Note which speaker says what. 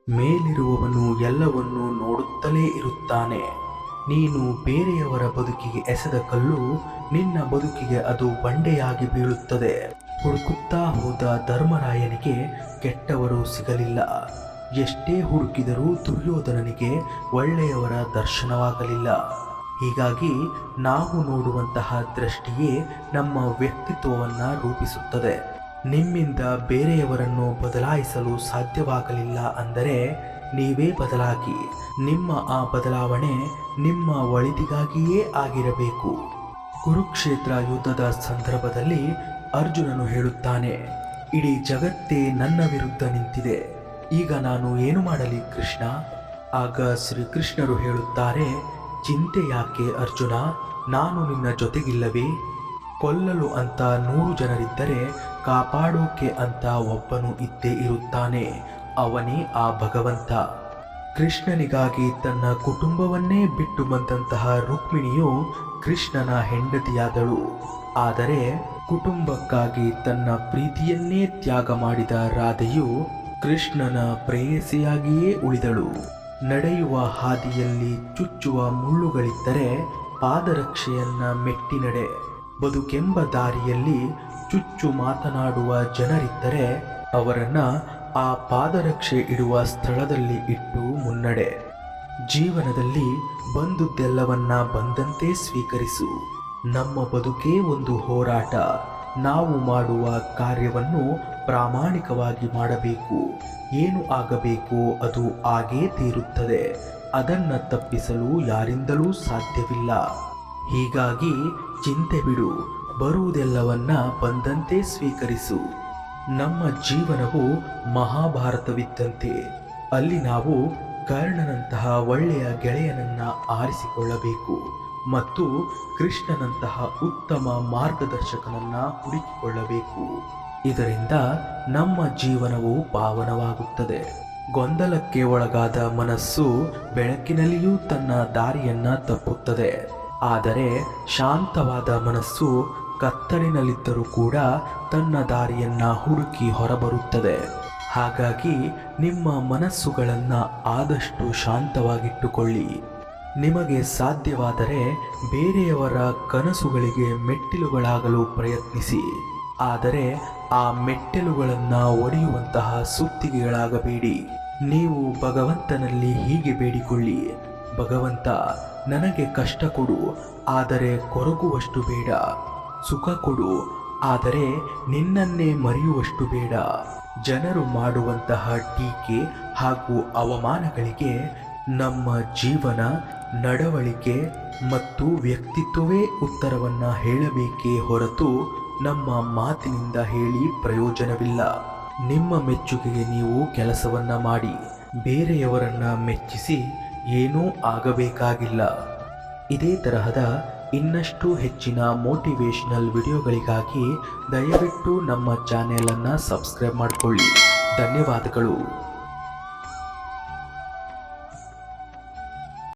Speaker 1: ಮೇಲಿರುವವನು ಎಲ್ಲವನ್ನೂ ನೋಡುತ್ತಲೇ ಇರುತ್ತಾನೆ. ನೀನು ಬೇರೆಯವರ ಬದುಕಿಗೆ ಎಸೆದ ಕಲ್ಲು ನಿನ್ನ ಬದುಕಿಗೆ ಅದು ಬಂಡೆಯಾಗಿ ಬೀಳುತ್ತದೆ. ಹುಡುಕುತ್ತಾ ಹೋದ ಧರ್ಮರಾಯನಿಗೆ ಕೆಟ್ಟವರು ಸಿಗಲಿಲ್ಲ. ಎಷ್ಟೇ ಹುಡುಕಿದರೂ ದುರ್ಯೋಧನನಿಗೆ ಒಳ್ಳೆಯವರ ದರ್ಶನವಾಗಲಿಲ್ಲ. ಹೀಗಾಗಿ ನಾವು ನೋಡುವಂತಹ ದೃಷ್ಟಿಯೇ ನಮ್ಮ ವ್ಯಕ್ತಿತ್ವವನ್ನು ರೂಪಿಸುತ್ತದೆ. ನಿಮ್ಮಿಂದ ಬೇರೆಯವರನ್ನು ಬದಲಾಯಿಸಲು ಸಾಧ್ಯವಾಗಲಿಲ್ಲ ಅಂದರೆ ನೀವೇ ಬದಲಾಗಿ. ನಿಮ್ಮ ಆ ಬದಲಾವಣೆ ನಿಮ್ಮ ಒಳಿತಿಗಾಗಿಯೇ ಆಗಿರಬೇಕು. ಕುರುಕ್ಷೇತ್ರ ಯುದ್ಧದ ಸಂದರ್ಭದಲ್ಲಿ ಅರ್ಜುನನು ಹೇಳುತ್ತಾನೆ, ಇಡೀ ಜಗತ್ತೇ ನನ್ನ ವಿರುದ್ಧ ನಿಂತಿದೆ, ಈಗ ನಾನು ಏನು ಮಾಡಲಿ ಕೃಷ್ಣ? ಆಗ ಶ್ರೀಕೃಷ್ಣರು ಹೇಳುತ್ತಾರೆ, ಚಿಂತೆ ಯಾಕೆ ಅರ್ಜುನ, ನಾನು ನಿನ್ನ ಜೊತೆಗಿಲ್ಲವೇ? ಕೊಲ್ಲಲು ಅಂತ 100 ಜನರಿದ್ದರೆ ಕಾಪಾಡೋಕೆ ಅಂತ ಒಬ್ಬನು ಇದ್ದೇ ಇರುತ್ತಾನೆ, ಅವನೇ ಆ ಭಗವಂತ. ಕೃಷ್ಣನಿಗಾಗಿ ತನ್ನ ಕುಟುಂಬವನ್ನೇ ಬಿಟ್ಟು ಬಂದಂತಹ ರುಕ್ಮಿಣಿಯು ಕೃಷ್ಣನ ಹೆಂಡತಿಯಾದಳು. ಆದರೆ ಕುಟುಂಬಕ್ಕಾಗಿ ತನ್ನ ಪ್ರೀತಿಯನ್ನೇ ತ್ಯಾಗ ಮಾಡಿದ ರಾಧೆಯು ಕೃಷ್ಣನ ಪ್ರೇಯಸಿಯಾಗಿಯೇ ಉಳಿದಳು. ನಡೆಯುವ ಹಾದಿಯಲ್ಲಿ ಚುಚ್ಚುವ ಮುಳ್ಳುಗಳಿದ್ದರೆ ಪಾದರಕ್ಷೆಯನ್ನ ಮೆಟ್ಟಿ ನಡೆ. ಬದುಕೆಂಬ ದಾರಿಯಲ್ಲಿ ಚುಚ್ಚು ಮಾತನಾಡುವ ಜನರಿದ್ದರೆ ಅವರನ್ನ ಆ ಪಾದರಕ್ಷೆ ಇಡುವ ಸ್ಥಳದಲ್ಲಿ ಇಟ್ಟು ಮುನ್ನಡೆ. ಜೀವನದಲ್ಲಿ ಬಂದುದೆಲ್ಲವನ್ನ ಬಂದಂತೆ ಸ್ವೀಕರಿಸು. ನಮ್ಮ ಬದುಕೇ ಒಂದು ಹೋರಾಟ. ನಾವು ಮಾಡುವ ಕಾರ್ಯವನ್ನು ಪ್ರಾಮಾಣಿಕವಾಗಿ ಮಾಡಬೇಕು. ಏನು ಆಗಬೇಕೋ ಅದು ಆಗೇ ತೀರುತ್ತದೆ. ಅದನ್ನು ತಪ್ಪಿಸಲು ಯಾರಿಂದಲೂ ಸಾಧ್ಯವಿಲ್ಲ. ಹೀಗಾಗಿ ಚಿಂತೆ ಬಿಡು, ಬರುವುದೆಲ್ಲವನ್ನ ಬಂದಂತೆ ಸ್ವೀಕರಿಸು. ನಮ್ಮ ಜೀವನವು ಮಹಾಭಾರತವಿದ್ದಂತೆ. ಅಲ್ಲಿ ನಾವು ಕರ್ಣನಂತಹ ಒಳ್ಳೆಯ ಗೆಳೆಯನನ್ನ ಆರಿಸಿಕೊಳ್ಳಬೇಕು ಮತ್ತು ಕೃಷ್ಣನಂತಹ ಉತ್ತಮ ಮಾರ್ಗದರ್ಶಕನನ್ನ ಹುಡುಕಿಕೊಳ್ಳಬೇಕು. ಇದರಿಂದ ನಮ್ಮ ಜೀವನವು ಪಾವನವಾಗುತ್ತದೆ. ಗೊಂದಲಕ್ಕೆ ಒಳಗಾದ ಮನಸ್ಸು ಬೆಳಕಿನಲ್ಲಿಯೂ ತನ್ನ ದಾರಿಯನ್ನ ತಪ್ಪುತ್ತದೆ. ಆದರೆ ಶಾಂತವಾದ ಮನಸ್ಸು ಕತ್ತಲಿನಲ್ಲಿದ್ದರೂ ಕೂಡ ತನ್ನ ದಾರಿಯನ್ನ ಹುಡುಕಿ ಹೊರಬರುತ್ತದೆ. ಹಾಗಾಗಿ ನಿಮ್ಮ ಮನಸ್ಸುಗಳನ್ನು ಆದಷ್ಟು ಶಾಂತವಾಗಿಟ್ಟುಕೊಳ್ಳಿ. ನಿಮಗೆ ಸಾಧ್ಯವಾದರೆ ಬೇರೆಯವರ ಕನಸುಗಳಿಗೆ ಮೆಟ್ಟಿಲುಗಳಾಗಲು ಪ್ರಯತ್ನಿಸಿ. ಆದರೆ ಆ ಮೆಟ್ಟಿಲುಗಳನ್ನು ಒಡೆಯುವಂತಹ ಸುತ್ತಿಗೆಗಳಾಗಬೇಡಿ. ನೀವು ಭಗವಂತನಲ್ಲಿ ಹೀಗೆ ಬೇಡಿಕೊಳ್ಳಿ, ಭಗವಂತ ನನಗೆ ಕಷ್ಟ ಕೊಡು, ಆದರೆ ಕೊರಗುವಷ್ಟು ಬೇಡ. ಸುಖ ಕೊಡು, ಆದರೆ ನಿನ್ನನ್ನೇ ಮರೆಯುವಷ್ಟು ಬೇಡ. ಜನರು ಮಾಡುವಂತಹ ಟೀಕೆ ಹಾಗೂ ಅವಮಾನಗಳಿಗೆ ನಮ್ಮ ಜೀವನ, ನಡವಳಿಕೆ ಮತ್ತು ವ್ಯಕ್ತಿತ್ವವೇ ಉತ್ತರವನ್ನು ಹೇಳಬೇಕೇ ಹೊರತು ನಮ್ಮ ಮಾತಿನಿಂದ ಹೇಳಿ ಪ್ರಯೋಜನವಿಲ್ಲ. ನಿಮ್ಮ ಮೆಚ್ಚುಗೆಗೆ ನೀವು ಕೆಲಸವನ್ನ ಮಾಡಿ. ಬೇರೆಯವರನ್ನ ಮೆಚ್ಚಿಸಿ ಏನೂ ಆಗಬೇಕಾಗಿಲ್ಲ. ಇದೇ ತರಹದ ಇನ್ನಷ್ಟು ಹೆಚ್ಚಿನ ಮೋಟಿವೇಶನಲ್ ವಿಡಿಯೋಗಳಿಗಾಗಿ ದಯವಿಟ್ಟು ನಮ್ಮ ಚಾನೆಲನ್ನು ಸಬ್ಸ್ಕ್ರೈಬ್ ಮಾಡಿಕೊಳ್ಳಿ. ಧನ್ಯವಾದಗಳು.